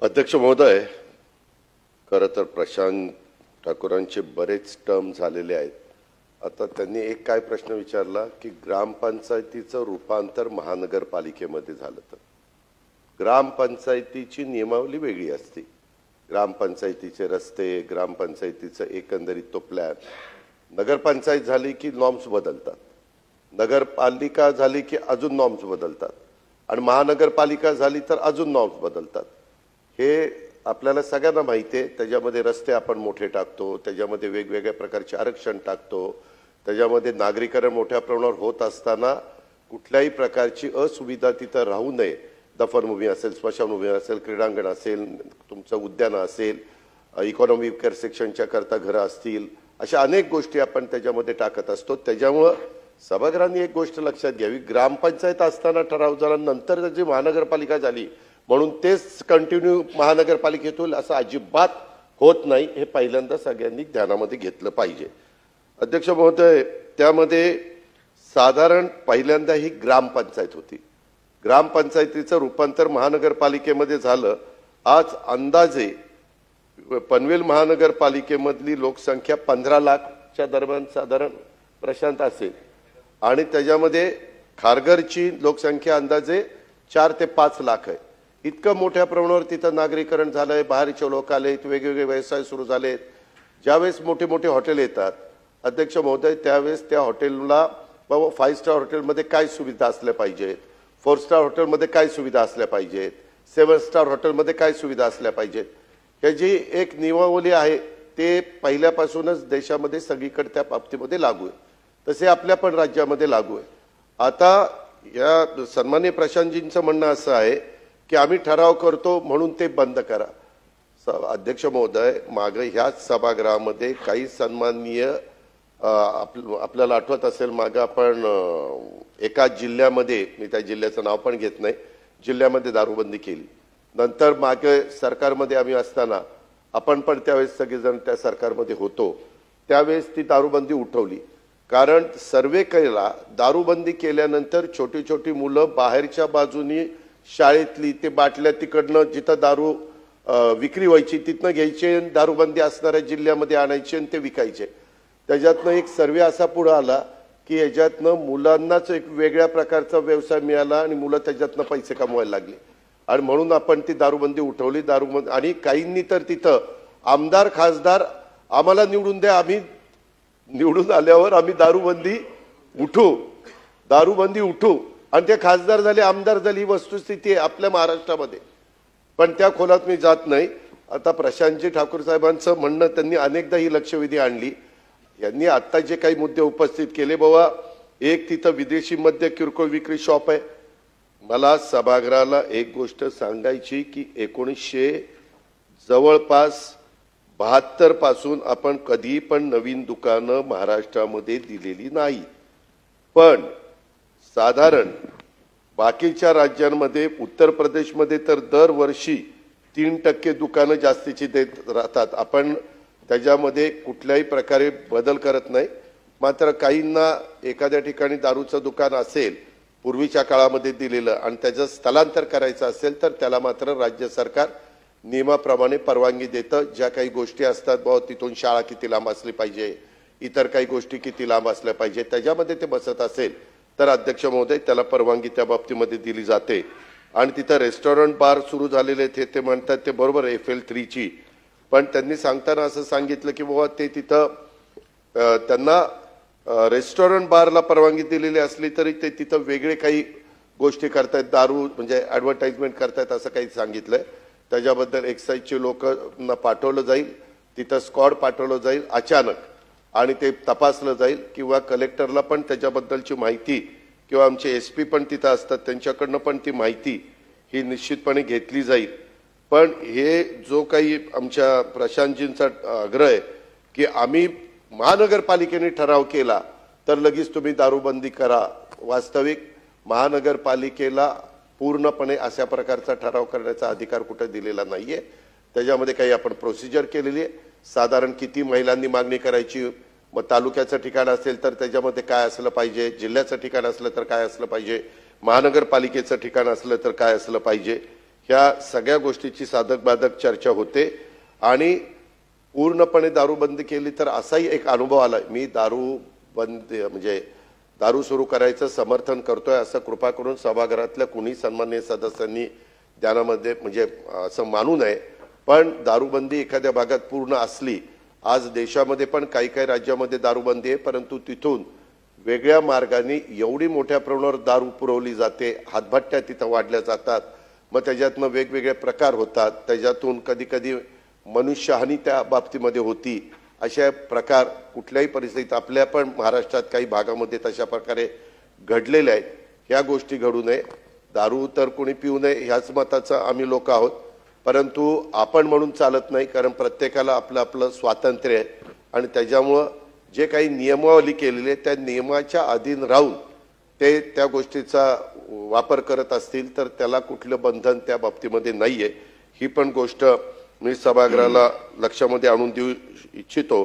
अध्यक्ष महोदय, खरं तर प्रशांत ठाकूरांचे बरेच टर्म झालेले आहेत. आता त्यांनी एक काय प्रश्न विचारला की ग्रामपंचायतीचं रूपांतर महानगरपालिकेमध्ये झालं तर ग्रामपंचायतीची नियमावली वेगळी असते. ग्रामपंचायतीचे रस्ते, ग्रामपंचायतीचं एकंदरीत तो प्लॅन, नगरपंचायत झाली की नॉर्म्स बदलतात, नगरपालिका झाली की अजून नॉर्म्स बदलतात आणि महानगरपालिका झाली तर अजून नॉर्म्स बदलतात. हे आपल्याला सगळ्यांना माहिती आहे. त्याच्यामध्ये रस्ते आपण मोठे टाकतो, त्याच्यामध्ये वेगवेगळ्या प्रकारचे आरक्षण टाकतो, त्याच्यामध्ये नागरीकरण मोठ्या प्रमाणावर होत असताना कुठल्याही प्रकारची असुविधा तिथं राहू नये. दफनभूमी असेल, स्मशानभूमी असेल, क्रीडांगण असेल, तुमचं उद्यान असेल, इकॉनॉमी केअर सेक्शनच्या करता घरं असतील, अशा अनेक गोष्टी आपण त्याच्यामध्ये टाकत असतो. त्याच्यामुळं सभागृहांनी एक गोष्ट लक्षात घ्यावी, ग्रामपंचायत असताना ठराव झाला, नंतर जी महानगरपालिका झाली म्हणून तेच कंटिन्यू महानगरपालिकेत होईल असं अजिबात होत नाही. हे पहिल्यांदा सगळ्यांनी ध्यानामध्ये घेतलं पाहिजे. अध्यक्ष महोदय, त्यामध्ये साधारण पहिल्यांदा ही ग्रामपंचायत होती. ग्रामपंचायतीचं रूपांतर महानगरपालिकेमध्ये झालं. आज अंदाजे पनवेल महानगरपालिकेमधली लोकसंख्या 15 लाखच्या दरम्यान साधारण प्रशांत असेल आणि त्याच्यामध्ये खारघरची लोकसंख्या अंदाजे 4 ते 5 लाख आहे. इतकं मोठ्या प्रमाणावर तिथं नागरीकरण झालंय, बाहेरचे लोक आलेत, वेगवेगळे व्यवसाय सुरू झालेत. ज्यावेळेस मोठे मोठे हॉटेल येतात अध्यक्ष महोदय, त्यावेळेस त्या हॉटेलला बाबा 5 स्टार हॉटेलमध्ये काय सुविधा असल्या पाहिजेत, 4 स्टार हॉटेलमध्ये काय सुविधा असल्या पाहिजेत, 7 स्टार हॉटेलमध्ये काय सुविधा असल्या पाहिजेत, ह्याची एक नियमावली आहे. ते पहिल्यापासूनच देशामध्ये सगळीकडे त्या बाबतीमध्ये लागू आहे. तसे आपल्या पण राज्यामध्ये लागू आहे. आता या सन्माननीय प्रशांतजींचं म्हणणं असं आहे की आम्ही ठराव करतो म्हणून ते बंद करा. अध्यक्ष महोदय, मागे ह्याच सभागृहामध्ये काही सन्माननीय आपल्याला आठवत असेल, मागे आपण एका जिल्ह्यामध्ये, मी त्या जिल्ह्याचं नाव पण घेत नाही, जिल्ह्यामध्ये दारूबंदी केली. नंतर मागे सरकारमध्ये आम्ही असताना आपण पण त्यावेळेस सगळेजण त्या सरकारमध्ये होतो, त्यावेळेस ती दारूबंदी उठवली. कारण सर्वे केला, दारूबंदी केल्यानंतर छोटी छोटी मुलं बाहेरच्या बाजूनी शाळेतली ते बाटल्या तिकडनं जिथं दारू विक्री व्हायची तिथनं घ्यायचे, दारूबंदी असणाऱ्या जिल्ह्यामध्ये आणायचे आणि ते विकायचे. त्याच्यातनं एक सर्वे असा पुढे आला की याच्यातनं मुलांनाच एक वेगळ्या प्रकारचा व्यवसाय मिळाला आणि मुलं त्याच्यातनं पैसे कमवायला लागले आणि म्हणून आपण ती दारूबंदी उठवली. दारूबंदी आणि काहींनी तर तिथं आमदार खासदार आम्हाला निवडून द्या, आम्ही निवडून आल्यावर आम्ही दारूबंदी उठू आणि ते खासदार झाले, आमदार झाली. वस्तुस्थिती आहे आपल्या महाराष्ट्रामध्ये. पण त्या खोलात मी जात नाही. आता प्रशांतजी ठाकूर साहेबांचं म्हणणं, त्यांनी अनेकदा ही लक्षवेधी आणली. यांनी आता जे काही मुद्दे उपस्थित केले, बाबा एक तिथं विदेशी मद्य किरकोळ विक्री शॉप आहे. मला सभागृहाला एक गोष्ट सांगायची की 1900 जवळपास 72 पासून आपण कधी पण नवीन दुकानं महाराष्ट्रामध्ये दिलेली नाही. पण साधारण बाकीच्या राज्यांमध्ये, उत्तर प्रदेशमध्ये तर दरवर्षी 3% दुकानं जास्तीची देत राहतात. आपण त्याच्यामध्ये कुठल्याही प्रकारे बदल करत नाही. मात्र काहींना एखाद्या ठिकाणी दारूचं दुकान असेल पूर्वीच्या काळामध्ये दिलेलं आणि त्याचं स्थलांतर करायचं असेल तर त्याला मात्र राज्य सरकार नियमाप्रमाणे परवानगी देतं. ज्या काही गोष्टी असतात, बाबा तिथून शाळा किती लांब असली पाहिजे, इतर काही गोष्टी किती लांब असल्या पाहिजे, त्याच्यामध्ये ते बसत असेल तर अध्यक्ष महोदय त्याला परवानगी त्या बाबतीमध्ये दिली जाते. आणि तिथं रेस्टॉरंट बार सुरू झालेले ते म्हणतात ते बरोबर FL3ची. पण त्यांनी सांगताना असं सांगितलं की बाबा ते तिथं त्यांना रेस्टॉरंट बारला परवानगी दिलेली असली तरी ते तिथं वेगळे काही गोष्टी करतायत, दारू म्हणजे ॲडव्हर्टाइजमेंट करतायत असं काही सांगितलंय. त्याच्याबद्दल एक्साईजचे लोकांना पाठवलं जाईल, तिथं स्क्वॉड पाठवलं जाईल अचानक आणि ते तपासलं जाईल किंवा कलेक्टरला पण त्याच्याबद्दलची माहिती किंवा आमचे SP पण तिथं असतात त्यांच्याकडनं पण ती माहिती ही निश्चितपणे घेतली जाईल. पण हे जो काही आमच्या प्रशांतजींचा आग्रह आहे की आम्ही महानगरपालिकेने ठराव केला तर लगेच तुम्ही दारूबंदी करा, वास्तविक महानगरपालिकेला पूर्णपणे अशा प्रकारचा ठराव करण्याचा अधिकार कुठे दिलेला नाहीये. त्याच्यामध्ये काही आपण प्रोसिजर केलेली आहे. साधारण किती महिलांनी मागणी करायची, मग तालुक्याचं ठिकाण असेल तर त्याच्यामध्ये काय असलं पाहिजे, जिल्ह्याचं ठिकाण असलं तर काय असलं पाहिजे, महानगरपालिकेचं ठिकाण असलं तर काय असलं पाहिजे, ह्या सगळ्या गोष्टीची साधक बाधक चर्चा होते आणि पूर्णपणे दारूबंदी केली तर असाही एक अनुभव आला. मी दारू सुरू करायचं समर्थन करतोय असं कृपा करून सभागृहातल्या कुणी सन्माननीय सदस्यांनी ध्यानामध्ये असं मानू नये. पण दारूबंदी एखाद्या भागात पूर्ण असली, आज देशामध्ये पण काही काही राज्यामध्ये दारूबंदी आहे, परंतु तिथून वेगळ्या मार्गाने एवढी मोठ्या प्रमाणावर दारू पुरवली जाते, हातभट्ट्या तिथं वाढल्या जातात, मग त्याच्यातनं वेगवेगळे प्रकार होतात, त्याच्यातून कधी कधी मनुष्यहानी त्या बाबतीमध्ये होती. अशा प्रकार कुठल्याही परिस्थितीत आपल्या पण महाराष्ट्रात काही भागामध्ये तशा प्रकारे घडलेले आहेत. ह्या गोष्टी घडू नये. दारू तर कोणी पिऊ नये ह्याच मताचं आम्ही लोक आहोत, परंतु आपण म्हणून चालत नाही, कारण प्रत्येकाला आपलं आपलं स्वातंत्र्य आहे आणि त्याच्यामुळं जे काही नियमावली केलेली आहे त्या नियमाच्या अधीन राहून ते त्या गोष्टीचा वापर करत असतील तर त्याला कुठलं बंधन त्या बाबतीमध्ये नाहीये. ही पण गोष्ट मी सभागृहाला लक्षामध्ये आणून देऊ इच्छितो.